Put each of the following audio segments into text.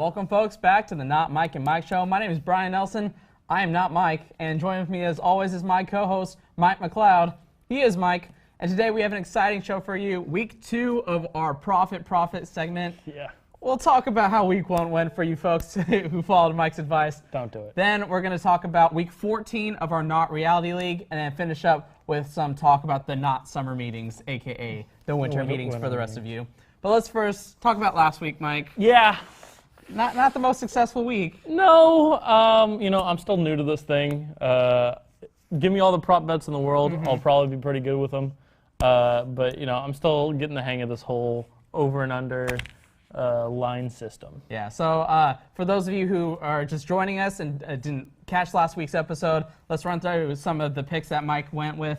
Welcome, folks, back to the Not Mike and Mike Show. My name is Brian Nelson. I am not Mike, and joining with me, as always, is my co-host, Mike McLeod. He is Mike, and today we have an exciting show for you. Week 2 of our Profit segment. Yeah. We'll talk about how Week 1 went for you folks who followed Mike's advice. Don't do it. Then we're going to talk about Week 14 of our Not Reality League, and then finish up with some talk about the Not Summer Meetings, a.k.a. the winter meetings for the rest of you. But let's first talk about last week, Mike. Yeah. Not the most successful week. No. I'm still new to this thing. Give me all the prop bets in the world. I'll probably be pretty good with them. But I'm still getting the hang of this whole over and under line system. Yeah, so for those of you who are just joining us and didn't catch last week's episode, let's run through some of the picks that Mike went with.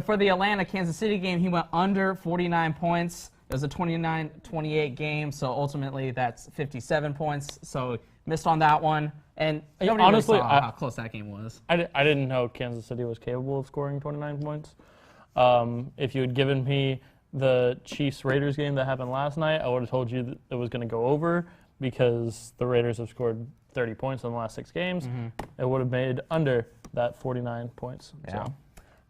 For the Atlanta-Kansas City game, he went under 49 points. It was a 29-28 game, so ultimately that's 57 points. So missed on that one. And honestly, really saw how close that game was. I didn't know Kansas City was capable of scoring 29 points. If you had given me the Chiefs-Raiders game that happened last night, I would have told you that it was going to go over because the Raiders have scored 30 points in the last 6 games. It would have made under that 49 points. Yeah. So.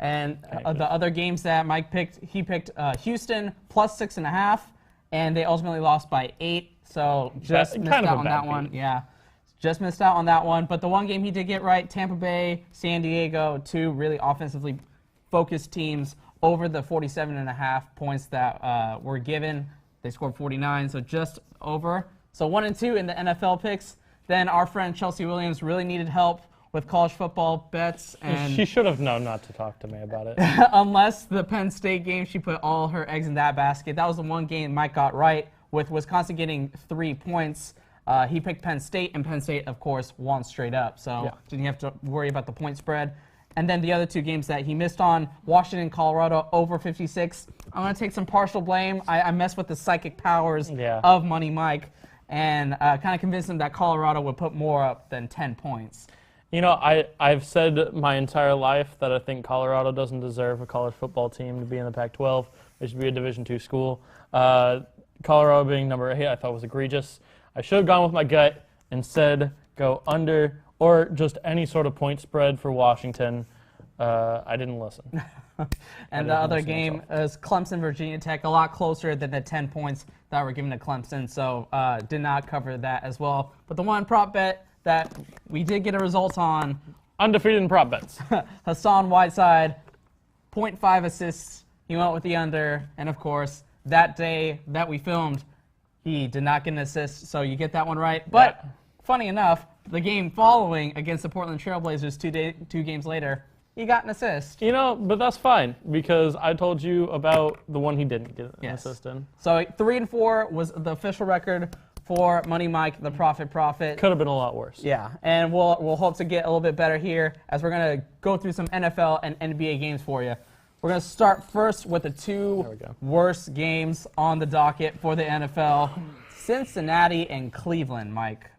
And the other games that Mike picked, he picked Houston plus 6.5, and they ultimately lost by 8. So just missed out on that one. Yeah, just missed out on that one. But the one game he did get right, Tampa Bay, San Diego, 2 really offensively focused teams over the 47.5 points that were given. They scored 49, so just over. So 1 and 2 in the NFL picks. Then our friend Chelsea Williams really needed help with college football bets, and She should have known not to talk to me about it. unless the Penn State game, she put all her eggs in that basket. That was the one game Mike got right, with Wisconsin getting 3 points. He picked Penn State, and Penn State, of course, won straight up. So didn't have to worry about the point spread. And then the other 2 games that he missed on, Washington, Colorado, over 56. I'm going to take some partial blame. I messed with the psychic powers of Money Mike and kind of convinced him that Colorado would put more up than 10 points. I've said my entire life that I think Colorado doesn't deserve a college football team to be in the Pac-12. They should be a Division II school. Colorado being number 8, I thought was egregious. I should have gone with my gut and said go under or just any sort of point spread for Washington. I didn't listen. And the other game is Clemson, Virginia Tech, a lot closer than the 10 points that were given to Clemson, so did not cover that as well. But the one prop bet that we did get a result on. Undefeated in prop bets. Hassan Whiteside, 0.5 assists. He went with the under. And, of course, that day that we filmed, he did not get an assist, so you get that one right. But, funny enough, the game following against the Portland Trailblazers 2 games later, he got an assist. But that's fine because I told you about the one he didn't get an assist in. So 3 and 4 was the official record for Money Mike, the Profit. Could have been a lot worse. Yeah, and we'll hope to get a little bit better here as we're going to go through some NFL and NBA games for you. We're going to start first with the 2 worst games on the docket for the NFL. Cincinnati and Cleveland, Mike.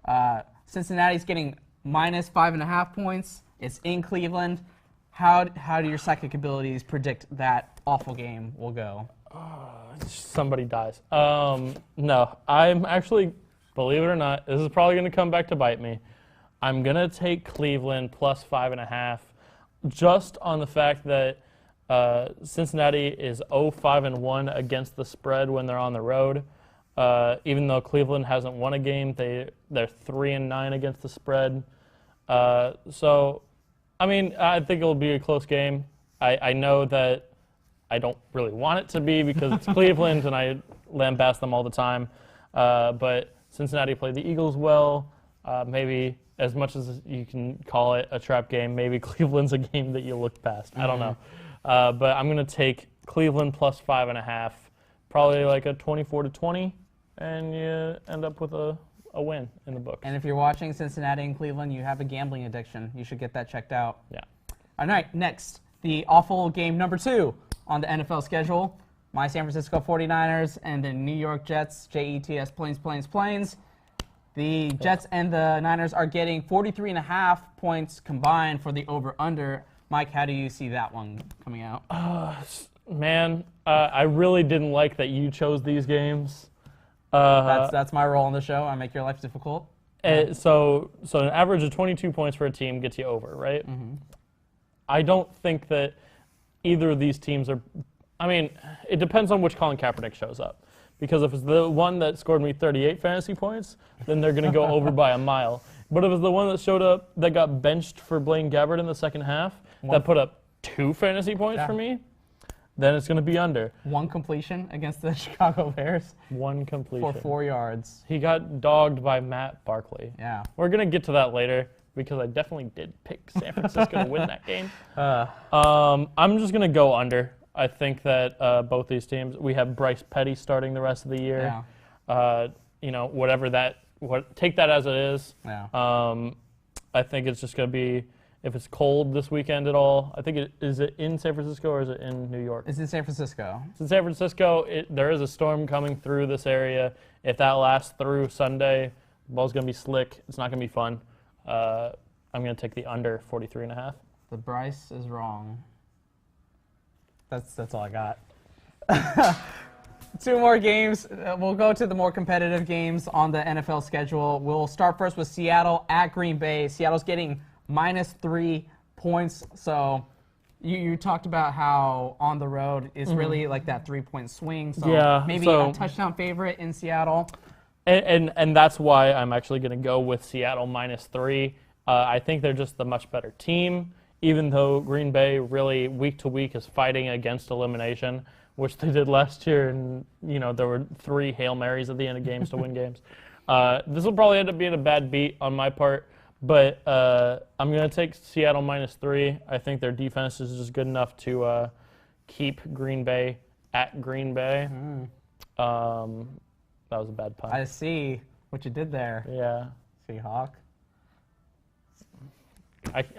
Cincinnati's getting minus 5.5 points. It's in Cleveland. How do your psychic abilities predict that awful game will go? Somebody dies. No, I'm actually, believe it or not, this is probably going to come back to bite me. I'm going to take Cleveland plus 5.5 just on the fact that Cincinnati is 0-5-1 against the spread when they're on the road. Even though Cleveland hasn't won a game, they're 3-9 against the spread. So, I think it'll be a close game. I know that I don't really want it to be because it's Cleveland and I lambast them all the time. But Cincinnati played the Eagles well. Maybe as much as you can call it a trap game, maybe Cleveland's a game that you look past. I don't know. But I'm going to take Cleveland plus 5.5, probably like a 24-20, and you end up with a win in the books. And if you're watching Cincinnati and Cleveland, you have a gambling addiction. You should get that checked out. Yeah. All right, next, the awful game number 2 on the NFL schedule. My San Francisco 49ers and the New York Jets, Jets, Planes. The Jets and the Niners are getting 43.5 points combined for the over-under. Mike, how do you see that one coming out? Man, I really didn't like that you chose these games. That's my role on the show. I make your life difficult. So an average of 22 points for a team gets you over, right? Mm-hmm. I don't think that either of these teams are. I mean, it depends on which Colin Kaepernick shows up. Because if it's the one that scored me 38 fantasy points, then they're going to go over by a mile. But if it's the one that showed up that got benched for Blaine Gabbert in the second half, that put up 2 fantasy points for me, then it's going to be under. 1 completion against the Chicago Bears. 1 completion. For 4 yards. He got dogged by Matt Barkley. Yeah. We're going to get to that later because I definitely did pick San Francisco to win that game. I'm just going to go under. I think that both these teams, we have Bryce Petty starting the rest of the year. Yeah. Take that as it is. Yeah. I think it's just going to be, if it's cold this weekend at all, I think is it in San Francisco or is it in New York? It's in San Francisco. It's in San Francisco. There is a storm coming through this area. If that lasts through Sunday, the ball's going to be slick. It's not going to be fun. I'm going to take the under 43.5. The Bryce is wrong. That's all I got. 2 more games. We'll go to the more competitive games on the NFL schedule. We'll start first with Seattle at Green Bay. Seattle's getting -3 points. So you talked about how on the road is really like that 3-point swing. So maybe a touchdown favorite in Seattle. And that's why I'm actually going to go with Seattle -3. I think they're just the much better team. Even though Green Bay really week to week is fighting against elimination, which they did last year, and there were 3 Hail Marys at the end of games to win games. This will probably end up being a bad beat on my part, but I'm going to take Seattle -3. I think their defense is just good enough to keep Green Bay at Green Bay. That was a bad pun. I see what you did there. Yeah. Seahawk.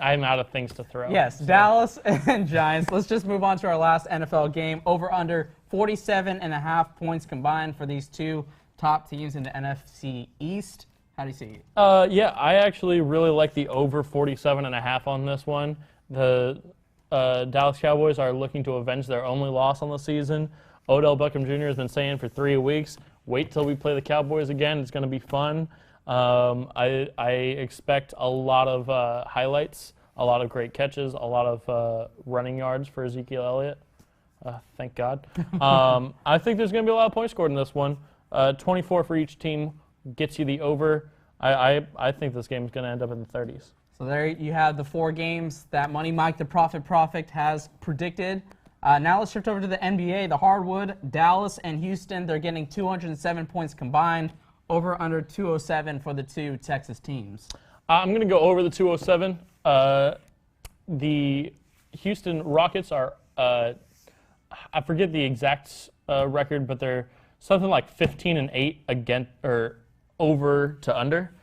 I'm out of things to throw. Yes, so. Dallas and Giants. Let's just move on to our last NFL game. Over under 47.5 points combined for these 2 top teams in the NFC East. How do you see it? Yeah, I actually really like the over 47.5 on this one. The Dallas Cowboys are looking to avenge their only loss on the season. Odell Beckham Jr. has been saying for 3 weeks, wait till we play the Cowboys again. It's going to be fun. I expect a lot of highlights, a lot of great catches, a lot of running yards for Ezekiel Elliott. Thank God. I think there's going to be a lot of points scored in this one. 24 for each team gets you the over. I think this game is going to end up in the 30s. So there you have the 4 games that Money Mike, the Profit Perfect, has predicted. Now let's shift over to the NBA. The hardwood, Dallas and Houston, they're getting 207 points combined. Over under 207 for the 2 Texas teams. I'm going to go over the 207. The Houston Rockets are, I forget the exact record, but they're something like 15-8 against or over to under,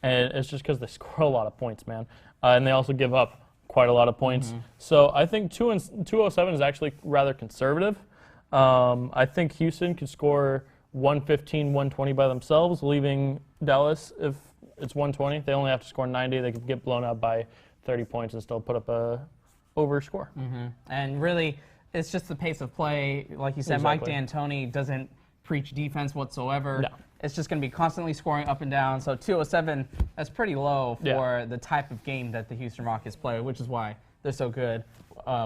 and it's just because they score a lot of points, man, and they also give up quite a lot of points. So I think 207 is actually rather conservative. I think Houston could score 115, 120 by themselves, leaving Dallas, if it's 120, they only have to score 90. They could get blown out by 30 points and still put up a over score. And really, it's just the pace of play. Like you said, Exactly. Mike D'Antoni doesn't preach defense whatsoever. No. It's just going to be constantly scoring up and down. So 207, that's pretty low for the type of game that the Houston Rockets play, which is why they're so good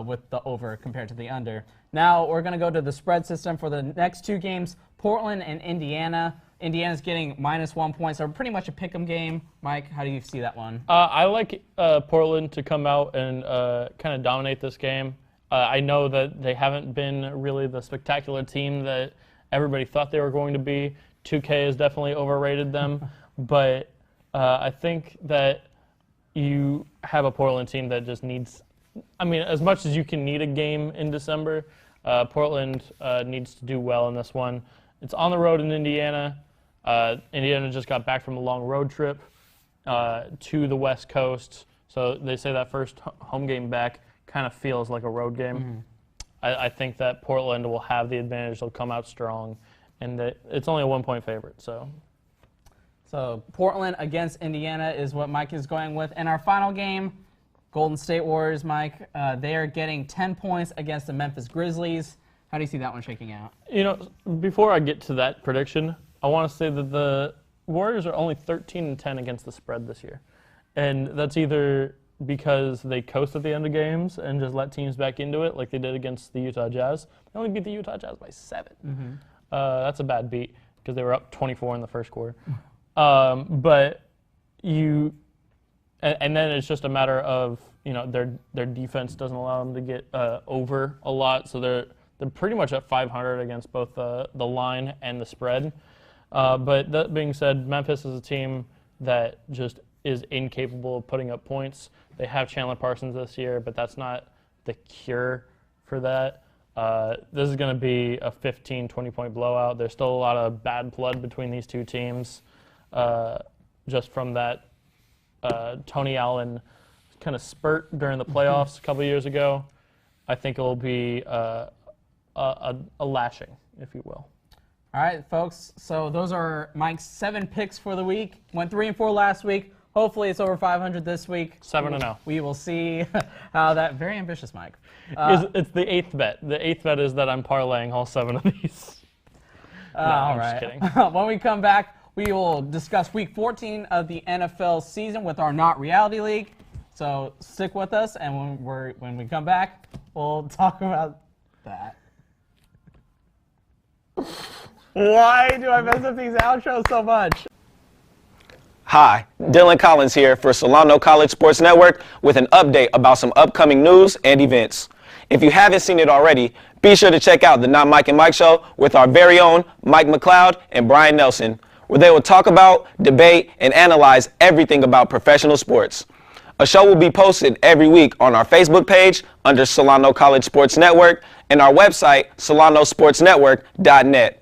with the over compared to the under. Now we're going to go to the spread system for the next 2 games, Portland and Indiana. Indiana's getting -1 point, so pretty much a pick'em game. Mike, how do you see that one? I like Portland to come out and kind of dominate this game. I know that they haven't been really the spectacular team that everybody thought they were going to be. 2K has definitely overrated them, but I think that you have a Portland team that just needs, I mean, as much as you can need a game in December, Portland needs to do well in this one. It's on the road in Indiana. Indiana just got back from a long road trip to the West Coast, so they say that first home game back kind of feels like a road game. I think that Portland will have the advantage. They'll come out strong, and it's only a 1-point favorite. So Portland against Indiana is what Mike is going with. In our final game, Golden State Warriors, Mike, they are getting 10 points against the Memphis Grizzlies. How do you see that one shaking out? You know, before I get to that prediction, I want to say that the Warriors are only 13-10 against the spread this year. And that's either because they coast at the end of games and just let teams back into it like they did against the Utah Jazz. They only beat the Utah Jazz by 7. Mm-hmm. That's a bad beat because they were up 24 in the first quarter. But and then it's just a matter of, their defense doesn't allow them to get over a lot. So they're pretty much at 500 against both the line and the spread. But that being said, Memphis is a team that just is incapable of putting up points. They have Chandler Parsons this year, but that's not the cure for that. This is going to be a 15, 20-point blowout. There's still a lot of bad blood between these two teams, just from that Tony Allen kind of spurt during the playoffs a couple years ago. I think it will be a lashing, if you will. All right, folks. So those are Mike's 7 picks for the week. Went 3-4 last week. Hopefully it's over 500 this week. 7-0. We will see how that. Very ambitious, Mike. It's the 8th bet. The 8th bet is that I'm parlaying all 7 of these. All I'm right. just kidding. When we come back, we will discuss Week 14 of the NFL season with our Not Reality League. So stick with us, and when we come back, we'll talk about that. Why do I mess up these outros so much? Hi, Dylan Collins here for Solano College Sports Network with an update about some upcoming news and events. If you haven't seen it already, be sure to check out the Not Mike and Mike Show with our very own Mike McLeod and Brian Nelson, where they will talk about, debate, and analyze everything about professional sports. A show will be posted every week on our Facebook page under Solano College Sports Network and our website, solanosportsnetwork.net.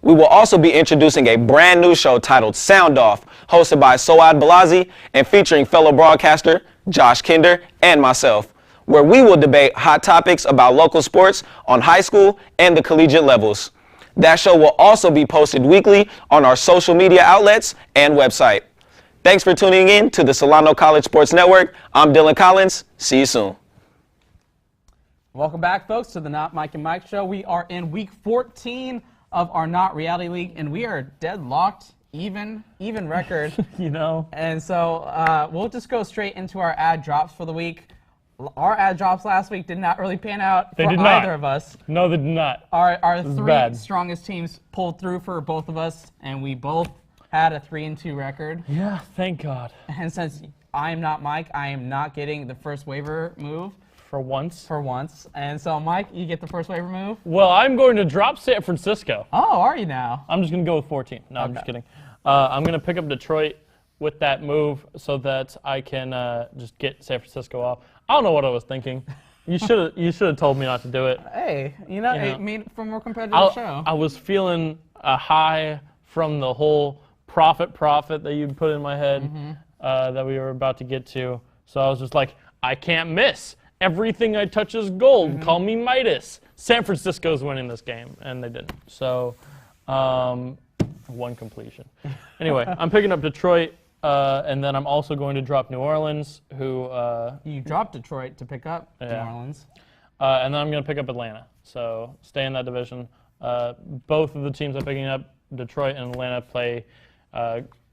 We will also be introducing a brand new show titled Sound Off, hosted by Soad Balazi and featuring fellow broadcaster Josh Kinder and myself, where we will debate hot topics about local sports on high school and the collegiate levels. That show will also be posted weekly on our social media outlets and website. Thanks for tuning in to the Solano College Sports Network. I'm Dylan Collins. See you soon. Welcome back, folks, to the Not Mike and Mike Show. We are in Week 14 of our Not Reality League, and we are deadlocked, even record. And so we'll just go straight into our ad drops for the week. Our ad drops last week did not really pan out for either of us. No, they did not. Our 3 strongest teams pulled through for both of us, and we both had a 3-2 record. Yeah, thank God. And since I am not Mike, I am not getting the first waiver move. For once. And so, Mike, you get the first waiver move? Well, I'm going to drop San Francisco. Oh, are you now? I'm just going to go with 14. No, I'm just kidding. I'm going to pick up Detroit with that move so that I can just get San Francisco off. I don't know what I was thinking. You should have told me not to do it. Hey, it made for a more competitive show. I was feeling a high from the whole profit that you put in my head that we were about to get to. So I was just like, I can't miss. Everything I touch is gold. Call me Midas. San Francisco's winning this game, and they didn't. So, 1 completion. Anyway, I'm picking up Detroit, and then I'm also going to drop New Orleans, who... you dropped Detroit to pick up New Orleans. And then I'm going to pick up Atlanta. So, stay in that division. Both of the teams I'm picking up, Detroit and Atlanta, play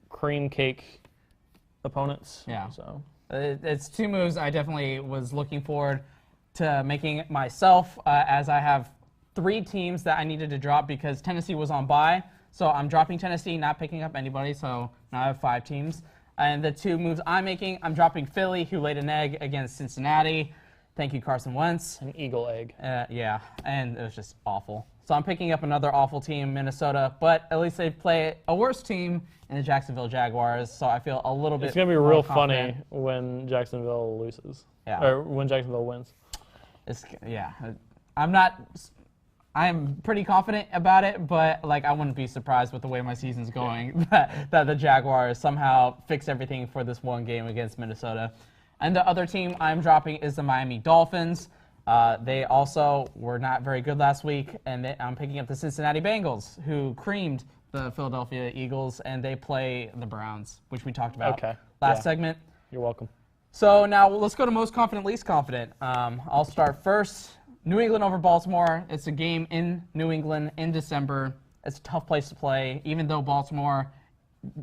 cream cake opponents. Yeah. So... It's 2 moves I definitely was looking forward to making myself, as I have 3 teams that I needed to drop because Tennessee was on bye. So I'm dropping Tennessee, not picking up anybody. So now I have 5 teams. And the 2 moves I'm making, I'm dropping Philly, who laid an egg against Cincinnati. Thank you, Carson Wentz. An eagle egg. Yeah, and it was just awful. So I'm picking up another awful team, Minnesota, but at least they play a worse team in the Jacksonville Jaguars, so I feel a little bit. It's gonna be real funny when Jacksonville loses. Yeah. Or when Jacksonville wins. I'm pretty confident about it, but I wouldn't be surprised with the way my season's going that the Jaguars somehow fix everything for this one game against Minnesota. And the other team I'm dropping is the Miami Dolphins. They also were not very good last week, and I'm picking up the Cincinnati Bengals, who creamed the Philadelphia Eagles, and they play the Browns, which we talked about last segment. You're welcome. So now let's go to most confident, least confident. I'll start first. New England over Baltimore. It's a game in New England in December. it's a tough place to play. Even though Baltimore,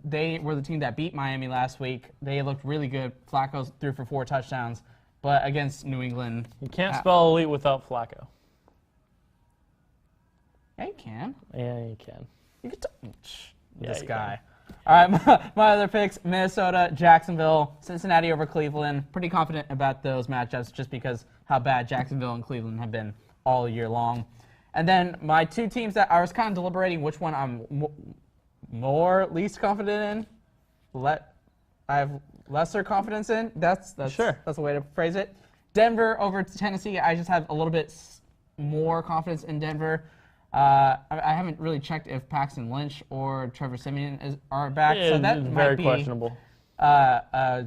they were the team that beat Miami last week. They looked really good. Flacco threw for 4 touchdowns. But against New England... You can't spell elite without Flacco. Yeah, you can. Yeah, you can. You can this guy. All right, my other picks, Minnesota, Jacksonville, Cincinnati over Cleveland. Pretty confident about those matchups just because how bad Jacksonville and Cleveland have been all year long. And then my 2 teams that I was kind of deliberating which one I'm least confident in. I have lesser confidence in. That's sure. That's a way to phrase it. Denver over Tennessee. I just have a little bit more confidence in Denver. I haven't really checked if Paxton Lynch or Trevor Siemian are back, Yeah, so that it's might very be questionable. a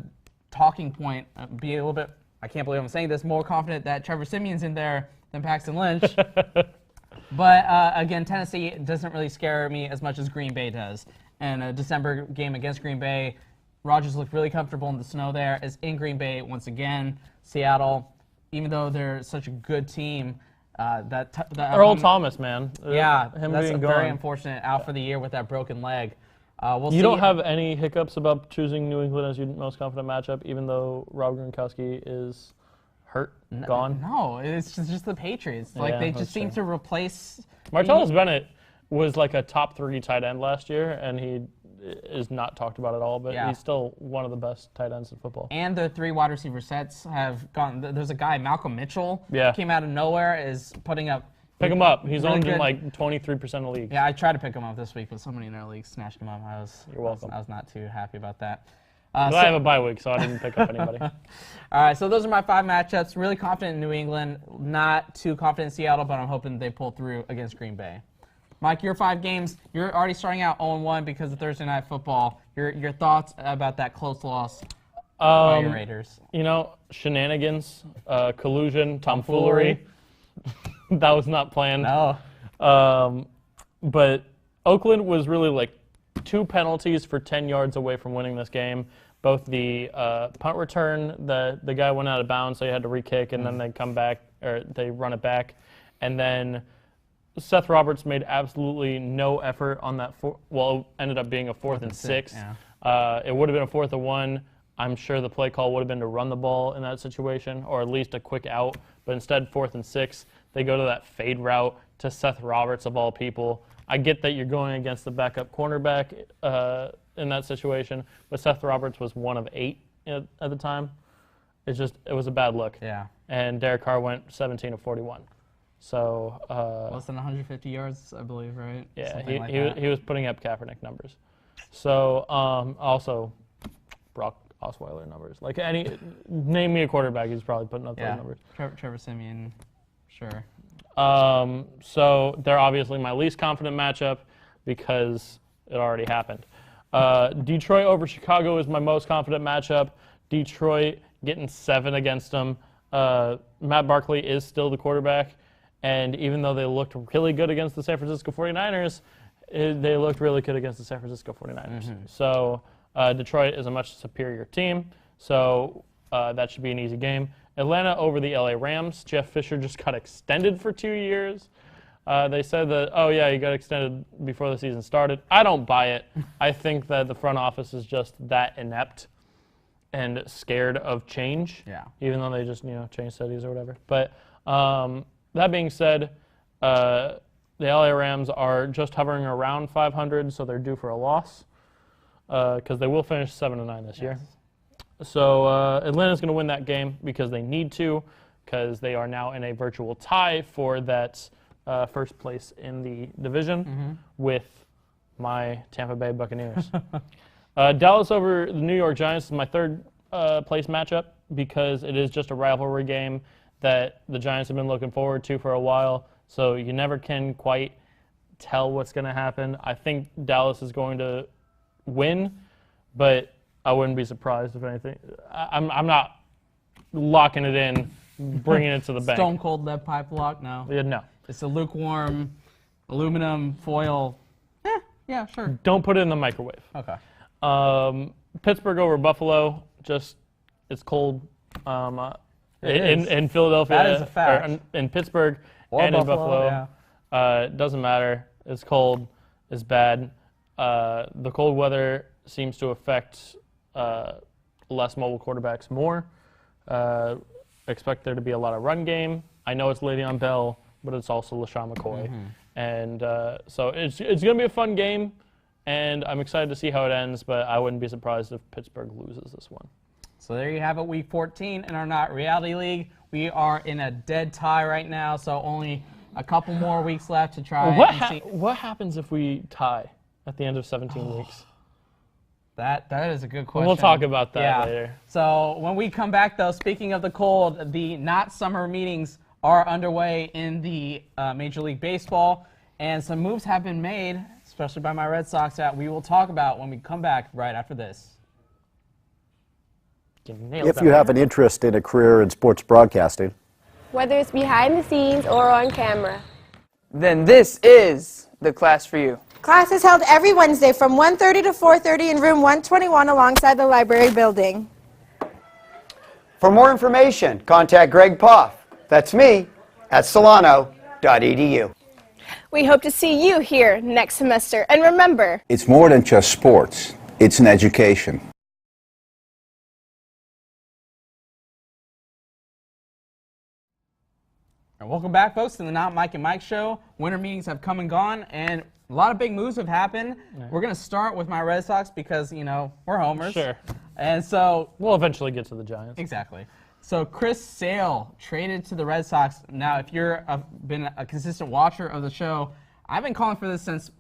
talking point. Be a little bit. I can't believe I'm saying this. More confident that Trevor Siemian's in there than Paxton Lynch. But again, Tennessee doesn't really scare me as much as Green Bay does. And a December game against Green Bay, Rodgers looked really comfortable in the snow there. Is in Green Bay once again. Seattle, even though they're such a good team. Earl Thomas, man. Yeah, him that's being very gone. unfortunate. Out for the year with that broken leg. We'll see. You don't have any hiccups about choosing New England as your most confident matchup, even though Rob Gronkowski is hurt, gone? No, it's just the Patriots. Like Yeah, they that's just seem to replace. Martellus Bennett was like a top 3 tight end last year, and he is not talked about at all, but Yeah. he's still one of the best tight ends in football. And the 3 wide receiver sets have gone. There's a guy, Malcolm Mitchell, Yeah. came out of nowhere, is putting up. Pick him up. He's really owned in good. like 23% of leagues. Yeah, I tried to pick him up this week, but somebody in our league snatched him up. You're welcome. I was not too happy about that. But I have a bye week, so I didn't pick up anybody. All right, so those are my 5 matchups. Really confident in New England, not too confident in Seattle, but I'm hoping they pull through against Green Bay. Mike, your 5 games, you're already starting out 0-1 because of Thursday Night Football. Your thoughts about that close loss by your Raiders? You know, shenanigans, collusion, tomfoolery. That was not planned. No. But Oakland was really like 2 penalties for 10 yards away from winning this game. Both the punt return, the guy went out of bounds, so you had to re-kick, and then they come back, or they run it back. And then Seth Roberts made absolutely no effort on that. It ended up being a 4th and 6. Yeah. It would have been a 4th and 1. I'm sure the play call would have been to run the ball in that situation, or at least a quick out. But instead, 4th and 6, they go to that fade route to Seth Roberts of all people. I get that you're going against the backup cornerback in that situation, but Seth Roberts was 1 of 8 at the time. It was a bad look. Yeah. And Derek Carr went 17 of 41. So Less than 150 yards, I believe, right? yeah, Something like that. he was putting up Kaepernick numbers. So also Brock Osweiler numbers. Like name me a quarterback, he's probably putting up those numbers. Trevor Siemian, sure. So they're obviously my least confident matchup because it already happened. Detroit over Chicago is my most confident matchup. Detroit getting 7 against them. Matt Barkley is still the quarterback, and even though they looked really good against the San Francisco 49ers, they looked really good against the San Francisco 49ers. Mm-hmm. So Detroit is a much superior team, so that should be an easy game. Atlanta over the LA Rams. Jeff Fisher just got extended for 2 years. They said that, oh yeah, he got extended before the season started. I don't buy it. I think that the front office is just that inept and scared of change. Yeah. Even though they just, change cities or whatever. But that being said, the LA Rams are just hovering around 500, so they're due for a loss because they will finish 7-9 this year. So Atlanta's going to win that game because they need to, because they are now in a virtual tie for that first place in the division with my Tampa Bay Buccaneers. Dallas over the New York Giants is my third place matchup because it is just a rivalry game that the Giants have been looking forward to for a while. So you never can quite tell what's going to happen. I think Dallas is going to win, but I wouldn't be surprised if anything. I'm not locking it in, bringing it to the bank. Stone cold lead pipe lock? No. Yeah, no. It's a lukewarm aluminum foil. Yeah, sure. Don't put it in the microwave. Okay. Pittsburgh over Buffalo. It's cold in Philadelphia. That is a fact. Or in Pittsburgh Or and Buffalo, in Buffalo. It doesn't matter. It's cold. is bad. The cold weather seems to affect less mobile quarterbacks more. Expect there to be a lot of run game. I know it's Le'Veon Bell, but it's also LaShawn McCoy. And so it's going to be a fun game, and I'm excited to see how it ends, but I wouldn't be surprised if Pittsburgh loses this one. So there you have it, Week 14 in our Not Reality League. We are in a dead tie right now, so only a couple more weeks left to try and see. What happens if we tie at the end of 17 weeks? That is a good question. We'll talk about that later. So when we come back, though, speaking of the cold, the not summer meetings are underway in the Major League Baseball, and some moves have been made, especially by my Red Sox, that we will talk about when we come back right after this. If you have an interest in a career in sports broadcasting, whether it's behind the scenes or on camera, then this is the class for you. Class is held every Wednesday from 1:30 to 4:30 in room 121 alongside the library building. For more information, contact Greg Poff. That's me at solano.edu. we hope to see you here next semester. And remember, it's more than just sports. It's an education. And welcome back, folks, to the Not Mike and Mike Show. Winter meetings have come and gone, and a lot of big moves have happened. We're going to start with my Red Sox because, you know, we're homers. Sure. And so we'll eventually get to the Giants. Exactly. So Chris Sale traded to the Red Sox. Now, if you're been a consistent watcher of the show, I've been calling for this since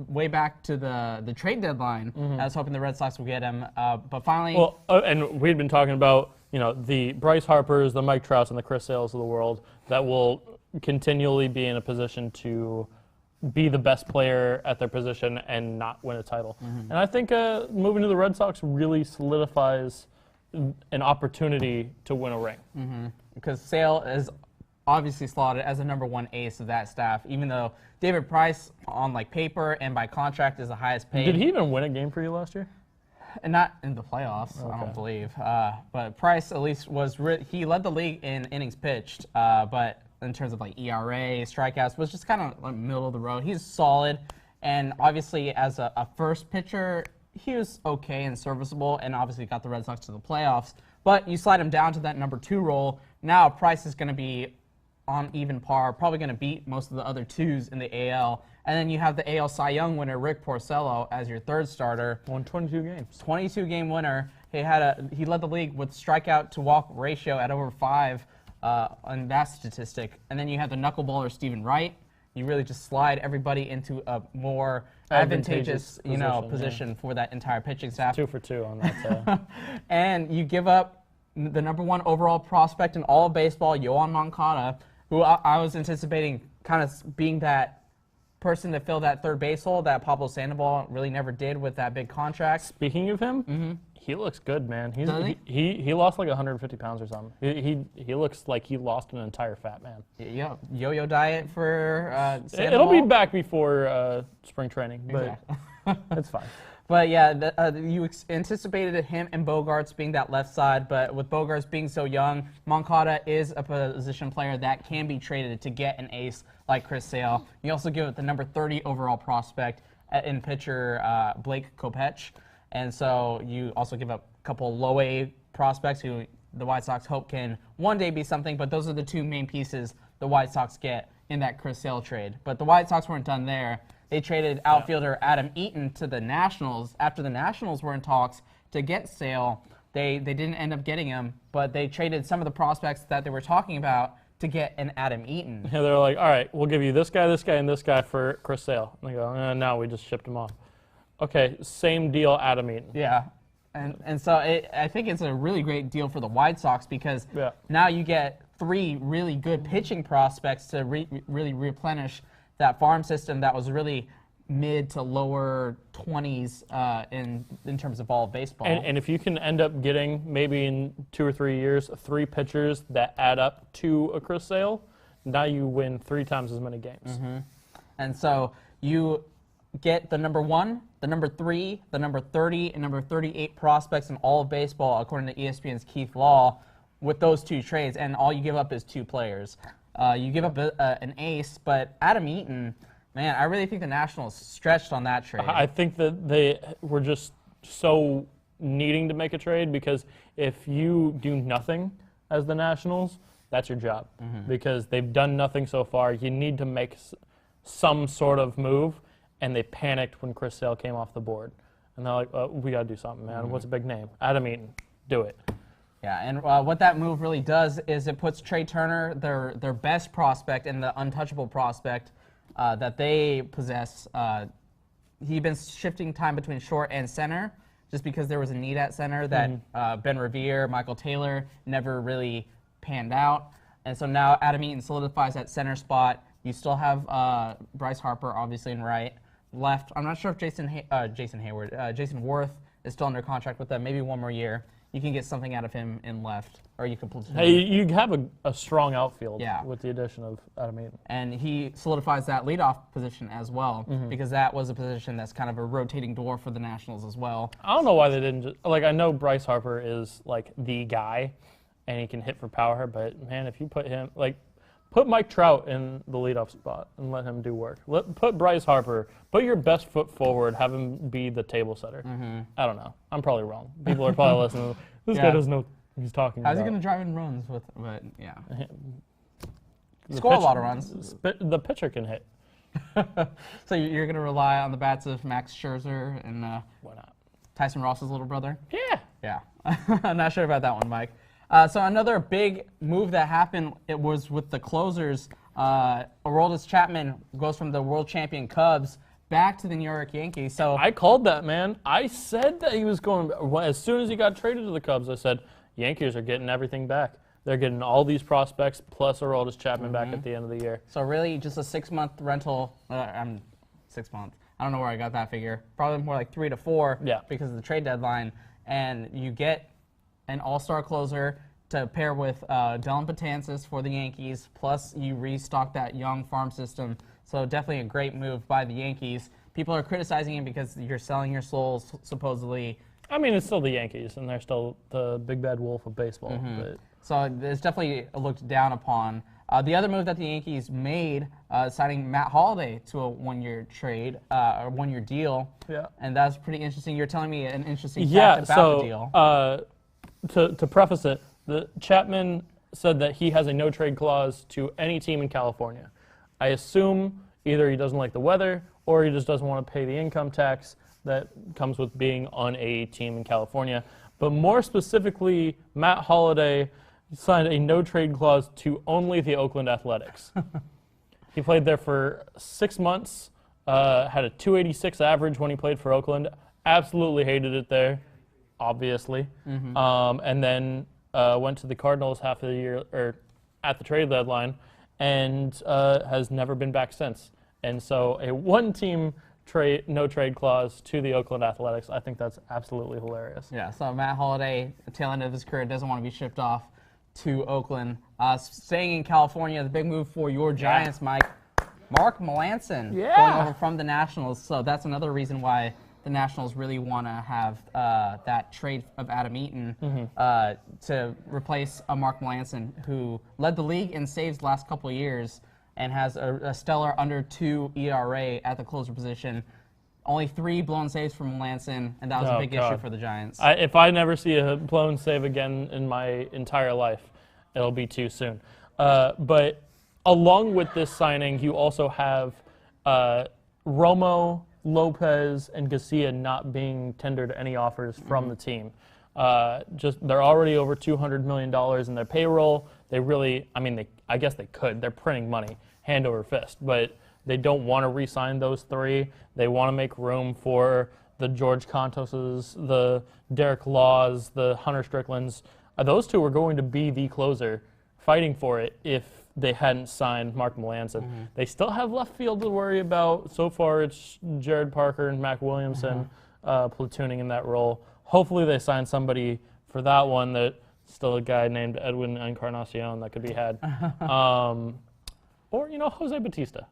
way back to the trade deadline. I was hoping the Red Sox would get him, but finally. Well, and we'd been talking about, you know, the Bryce Harpers, the Mike Trouts, and the Chris Sales of the world that will continually be in a position to be the best player at their position and not win a title. And I think moving to the Red Sox really solidifies an opportunity to win a ring. Because Sale is obviously slotted as the #1 ace of that staff, even though David Price on like paper and by contract is the highest paid. Did he even win a game for you last year? And not in the playoffs, I don't believe. But Price at least he led the league in innings pitched, but in terms of like ERA, strikeouts, was just kind of like middle of the road. He's solid, and obviously as a first pitcher, he was okay and serviceable, and obviously got the Red Sox to the playoffs. But you slide him down to that #2 role. Now Price is going to be on even par, probably going to beat most of the other twos in the AL. And then you have the AL Cy Young winner, Rick Porcello, as your third starter. Won 22 games. 22-game winner. He led the league with strikeout to walk ratio at over 5 on that statistic. And then you have the knuckleballer Stephen Wright. You really just slide everybody into a more advantageous position for that entire pitching staff. 2 for 2 on that. And you give up the #1 overall prospect in all of baseball, Yoan Moncada, who I was anticipating kind of being that person to fill that third base hole that Pablo Sandoval really never did with that big contract. Speaking of him, he looks good, man. Does he? He lost like 150 pounds or something. He looks like he lost an entire fat man. Yeah, yo-yo diet for Sandoval. It'll be back before spring training, but it's fine. But yeah, you anticipated him and Bogarts being that left side, but with Bogarts being so young, Moncada is a position player that can be traded to get an ace like Chris Sale. You also give it the #30 overall prospect in pitcher Blake Kopech, and so you also give up a couple low A prospects who the White Sox hope can one day be something, but those are the two main pieces the White Sox get in that Chris Sale trade. But the White Sox weren't done there. They traded outfielder Adam Eaton to the Nationals after the Nationals were in talks to get Sale. They didn't end up getting him, but they traded some of the prospects that they were talking about to get an Adam Eaton. Yeah, they're like, all right, we'll give you this guy, and this guy for Chris Sale. And they go, no, we just shipped him off. Okay, same deal, Adam Eaton. Yeah, and so I think it's a really great deal for the White Sox because now you get 3 really good pitching prospects to really replenish that farm system that was really mid to lower 20s in terms of all of baseball. And if you can end up getting maybe in 2 or 3 years 3 pitchers that add up to a Chris Sale, now you win 3 times as many games. And so you get the #1, the #3, the #30, and #38 prospects in all of baseball, according to ESPN's Keith Law, with those 2 trades, and all you give up is 2 players. You give up an ace, but Adam Eaton Man, I really think the Nationals stretched on that trade. I think that they were just so needing to make a trade because if you do nothing as the Nationals, that's your job. Because they've done nothing so far. You need to make some sort of move, and they panicked when Chris Sale came off the board. And they're like, we got to do something, man. What's a big name? Adam Eaton. Do it. Yeah, and what that move really does is it puts Trey Turner, their best prospect and the untouchable prospect that they possess. He'd been shifting time between short and center just because there was a need at center that Ben Revere, Michael Taylor never really panned out. And so now Adam Eaton solidifies that center spot. You still have Bryce Harper, obviously, in right. Left, I'm not sure if Jason Worth is still under contract with them, maybe one more year. You can get something out of him in left, or you can platoon. Hey, you have a strong outfield Yeah. with the addition of Adam Eaton. And he solidifies that leadoff position as well, because that was a position that's kind of a rotating door for the Nationals as well. I don't know why they didn't just, like, I know Bryce Harper is, like, the guy, and he can hit for power, but, man, if you put him, like, put Mike Trout in the leadoff spot and let him do work. Put Bryce Harper, put your best foot forward, have him be the table setter. I don't know. I'm probably wrong. People are probably listening. This guy doesn't know what he's talking about. How's he going to drive in runs with, but yeah. Score a lot of runs. The pitcher can hit. So you're going to rely on the bats of Max Scherzer and Why not? Tyson Ross's little brother? Yeah. Yeah. I'm not sure about that one, Mike. So another big move that happened, it was with the closers. Aroldis Chapman goes from the world champion Cubs back to the New York Yankees. So I called that, man. I said that he was going, as soon as he got traded to the Cubs, I said, Yankees are getting everything back. They're getting all these prospects plus Aroldis Chapman back at the end of the year. So really just a 6-month rental. 6 months. I don't know where I got that figure. Probably more like 3 to 4 because of the trade deadline. And you get an all-star closer to pair with Dellin Betances for the Yankees, plus you restock that young farm system. So definitely a great move by the Yankees. People are criticizing him because you're selling your souls, supposedly. I mean, it's still the Yankees, and they're still the big bad wolf of baseball. But So it's definitely looked down upon. The other move that the Yankees made, signing Matt Holliday to a one-year trade, or one-year deal. Yeah. And that's pretty interesting. You're telling me an interesting fact about the deal. To preface it, the Chapman said that he has a no-trade clause to any team in California. I assume either he doesn't like the weather or he just doesn't want to pay the income tax that comes with being on a team in California. But more specifically, Matt Holliday signed a no-trade clause to only the Oakland Athletics. He played there for 6 months, had a 286 average when he played for Oakland, absolutely hated it there. Obviously, and then went to the Cardinals half of the year, or at the trade deadline, and has never been back since. And so a one-team no trade clause to the Oakland Athletics, I think that's absolutely hilarious. Yeah, so Matt Holliday, at the tail end of his career, doesn't want to be shipped off to Oakland. Staying in California, the big move for your Giants, Mike, Mark Melancon going over from the Nationals. So that's another reason why the Nationals really want to have that trade of Adam Eaton to replace Mark Melancon, who led the league in saves the last couple of years and has a stellar under 2 ERA at the closer position. Only 3 blown saves from Melancon, and that was a big issue for the Giants. If I never see a blown save again in my entire life, it'll be too soon. But along with this signing, you also have Romo, Lopez, and Garcia not being tendered any offers from the team. They're already over $200 million in their payroll. They really, I guess they could. They're printing money hand over fist, but they don't want to re-sign those 3. They want to make room for the George Cantoses, the Derek Laws, the Hunter Stricklands. Those 2 were going to be the closer, fighting for it if they hadn't signed Mark Melancon. They still have left field to worry about. So far, it's Jared Parker and Mac Williamson platooning in that role. Hopefully they sign somebody for that one that still a guy named Edwin Encarnacion that could be had. Or, Jose Bautista.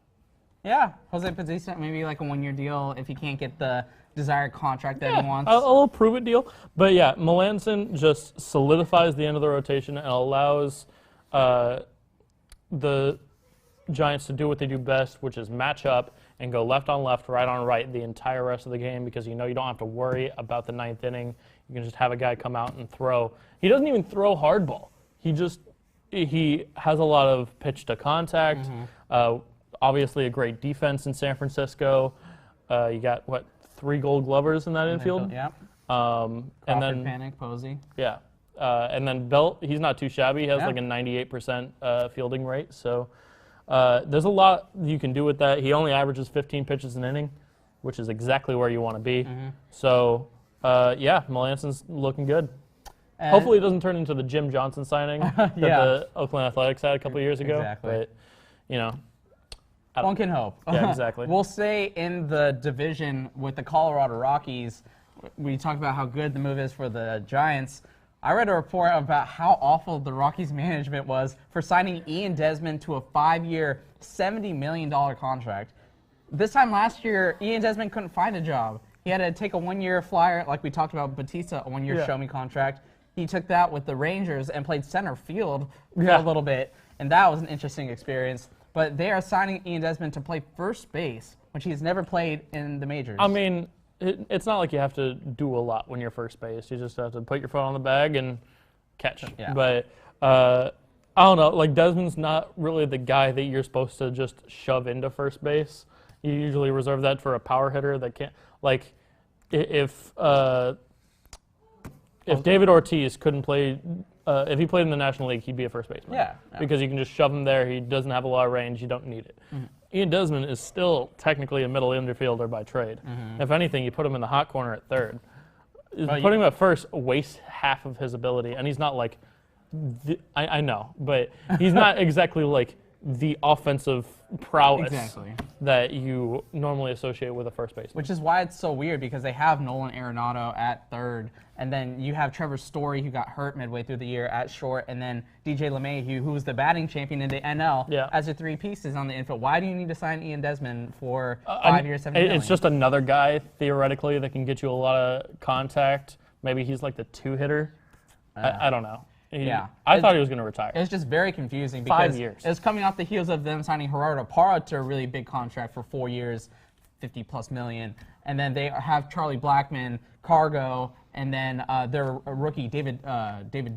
Yeah, Jose Bautista, maybe like a 1-year deal if he can't get the desired contract that he wants. A little prove-it deal. But, yeah, Melancon just solidifies the end of the rotation and allows the Giants to do what they do best, which is match up and go left on left, right on right the entire rest of the game, because you know you don't have to worry about the ninth inning. You can just have a guy come out and throw. He doesn't even throw hardball. He has a lot of pitch to contact. Obviously a great defense in San Francisco. You got, 3 Gold Glovers in that infield? Yeah. And then Panic, Posey. Yeah. And then Belt, he's not too shabby. He has like a 98% fielding rate. So there's a lot you can do with that. He only averages 15 pitches an inning, which is exactly where you want to be. So, Melanson's looking good. And hopefully it doesn't turn into the Jim Johnson signing that the Oakland Athletics had a couple years ago. Exactly. But, you know. One can hope. Yeah, exactly. We'll stay in the division with the Colorado Rockies. We talked about how good the move is for the Giants. I read a report about how awful the Rockies management was for signing Ian Desmond to a 5-year, $70 million contract. This time last year, Ian Desmond couldn't find a job. He had to take a 1-year flyer, like we talked about Batista, a 1-year show-me contract. He took that with the Rangers and played center field for a little bit, and that was an interesting experience. But they are signing Ian Desmond to play first base, which he's never played in the majors. I mean, it's not like you have to do a lot when you're first base. You just have to put your foot on the bag and catch. Yeah. But I don't know. Like, Desmond's not really the guy that you're supposed to just shove into first base. You usually reserve that for a power hitter that can't. Like, if David Ortiz couldn't play. If he played in the National League, he'd be a first baseman. Yeah. Because you can just shove him there. He doesn't have a lot of range. You don't need it. Ian Desmond is still technically a middle infielder by trade. If anything, you put him in the hot corner at third. Putting him at first wastes half of his ability, and he's not like, I know, but he's not exactly like the offensive prowess that you normally associate with a first baseman. Which is why it's so weird, because they have Nolan Arenado at third, and then you have Trevor Story, who got hurt midway through the year, at short, and then DJ LeMahieu, who was the batting champion in the NL, as your 3 pieces on the infield. Why do you need to sign Ian Desmond for 5 years, $70 million? It's just another guy, theoretically, that can get you a lot of contact. Maybe he's like the 2-hitter. I don't know. I thought he was going to retire. It's just very confusing because 5 years. It was coming off the heels of them signing Gerardo Parra to a really big contract for 4 years, $50+ million. And then they have Charlie Blackmon, Cargo, and then their rookie David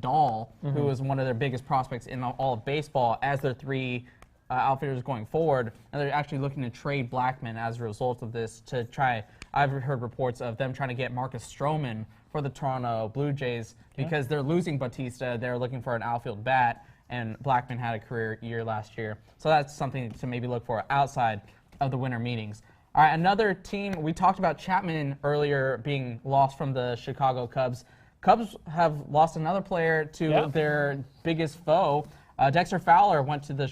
Dahl, who was one of their biggest prospects in all of baseball, as their 3 outfielders going forward. And they're actually looking to trade Blackmon as a result of this to try. I've heard reports of them trying to get Marcus Stroman for the Toronto Blue Jays because they're losing Batista. They're looking for an outfield bat, and Blackmon had a career year last year. So that's something to maybe look for outside of the winter meetings. All right, another team, we talked about Chapman earlier being lost from the Chicago Cubs. Cubs have lost another player to their biggest foe. Dexter Fowler went to the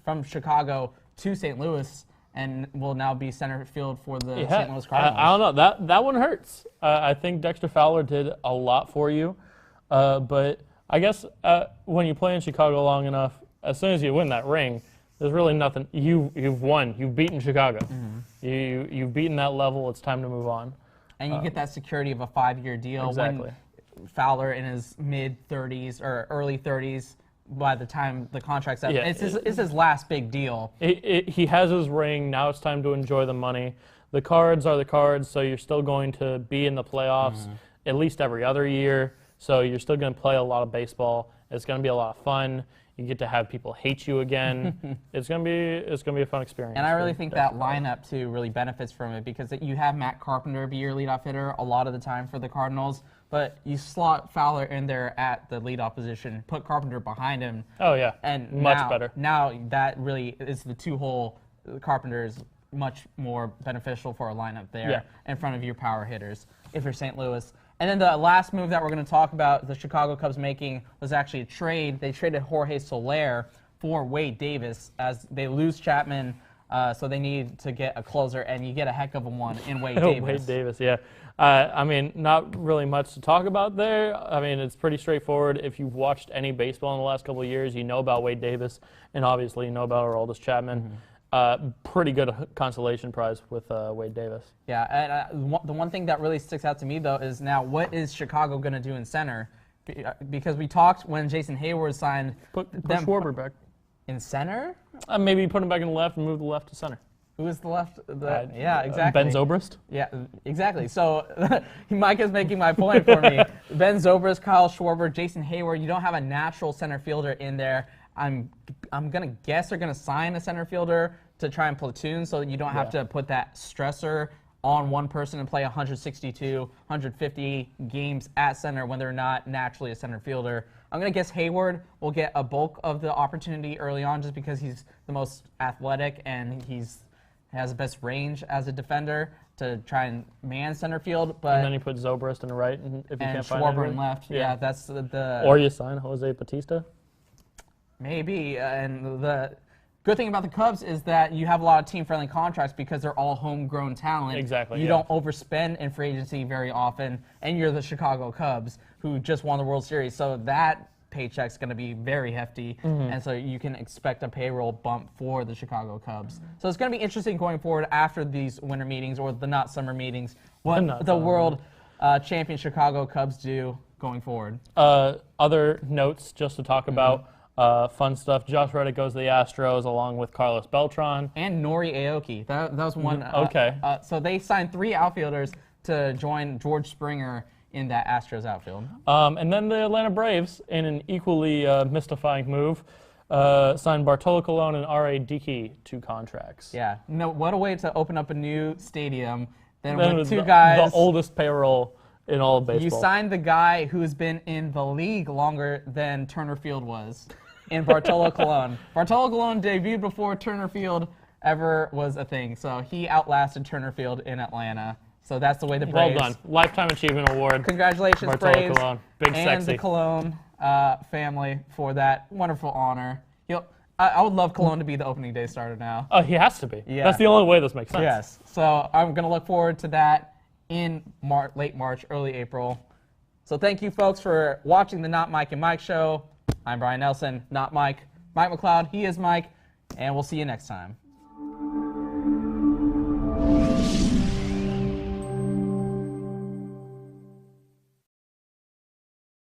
from Chicago to St. Louis, and will now be center field for the St. Louis Cardinals. I don't know. That one hurts. I think Dexter Fowler did a lot for you. But I guess when you play in Chicago long enough, as soon as you win that ring, there's really nothing. You've won. You've beaten Chicago. You've beaten that level. It's time to move on. And you get that security of a 5-year deal. Exactly. When Fowler in his mid-30s or early 30s, by the time the contract's up. It's his last big deal. He has his ring. Now it's time to enjoy the money. The cards are the cards, so you're still going to be in the playoffs at least every other year. So you're still going to play a lot of baseball. It's going to be a lot of fun. You get to have people hate you again. It's going to be a fun experience. And I really think that lineup too really benefits from it, because you have Matt Carpenter be your leadoff hitter a lot of the time for the Cardinals. But you slot Fowler in there at the leadoff position, put Carpenter behind him. Oh, yeah. And much better. Now that really is the 2-hole. Carpenter is much more beneficial for a lineup there in front of your power hitters if you're St. Louis. And then the last move that we're going to talk about, the Chicago Cubs making, was actually a trade. They traded Jorge Soler for Wade Davis as they lose Chapman, so they need to get a closer, and you get a heck of a one in Wade Davis. Wade Davis, yeah. I mean, not really much to talk about there. I mean, it's pretty straightforward. If you've watched any baseball in the last couple of years, you know about Wade Davis, and obviously you know about Aroldis Chapman. Pretty good consolation prize with Wade Davis. Yeah, and the one thing that really sticks out to me, though, is now what is Chicago going to do in center? Because we talked when Jason Hayward signed. Put Schwarber back. In center? Maybe put him back in the left and move the left to center. Who is the left? Yeah, exactly. Ben Zobrist? Yeah, exactly. So Mike is making my point for me. Ben Zobrist, Kyle Schwarber, Jason Hayward. You don't have a natural center fielder in there. I'm gonna guess they're gonna sign a center fielder to try and platoon, so you don't have to put that stressor on one person and play 162, 150 games at center when they're not naturally a center fielder. I'm going to guess Hayward will get a bulk of the opportunity early on just because he's the most athletic and has the best range as a defender to try and man center field. But and then you put Zobrist in the right if you can't find Schwarber anyone. in left. Yeah, that's the... Or you sign Jose Bautista? Maybe. And the good thing about the Cubs is that you have a lot of team-friendly contracts because they're all homegrown talent. Exactly. You don't overspend in free agency very often, and you're the Chicago Cubs who just won the World Series, so that paycheck's going to be very hefty, and so you can expect a payroll bump for the Chicago Cubs. So it's going to be interesting going forward after these winter meetings or the not summer meetings, what the world champion Chicago Cubs do going forward. Other notes just to talk about. Fun stuff. Josh Reddick goes to the Astros along with Carlos Beltran. And Nori Aoki. That was one. Okay. So they signed 3 outfielders to join George Springer in that Astros outfield. And then the Atlanta Braves, in an equally mystifying move, signed Bartolo Colon and R.A. Dickey to contracts. Yeah. No, what a way to open up a new stadium. Then Then with 2 guys. The oldest payroll in all of baseball. You signed the guy who's been in the league longer than Turner Field was. In Bartolo Colon. Bartolo Colon debuted before Turner Field ever was a thing, so he outlasted Turner Field in Atlanta. So that's the way the Braves. Well done. Lifetime Achievement Award. Congratulations, Bartolo Braves. Colon. Big and sexy. the Colon family for that wonderful honor. I would love Colon to be the opening day starter now. Oh, he has to be. Yeah. That's the only way this makes sense. Yes. So I'm going to look forward to that in late March, early April. So thank you, folks, for watching the Not Mike and Mike show. I'm Brian Nelson, not Mike. Mike McLeod, he is Mike, and we'll see you next time.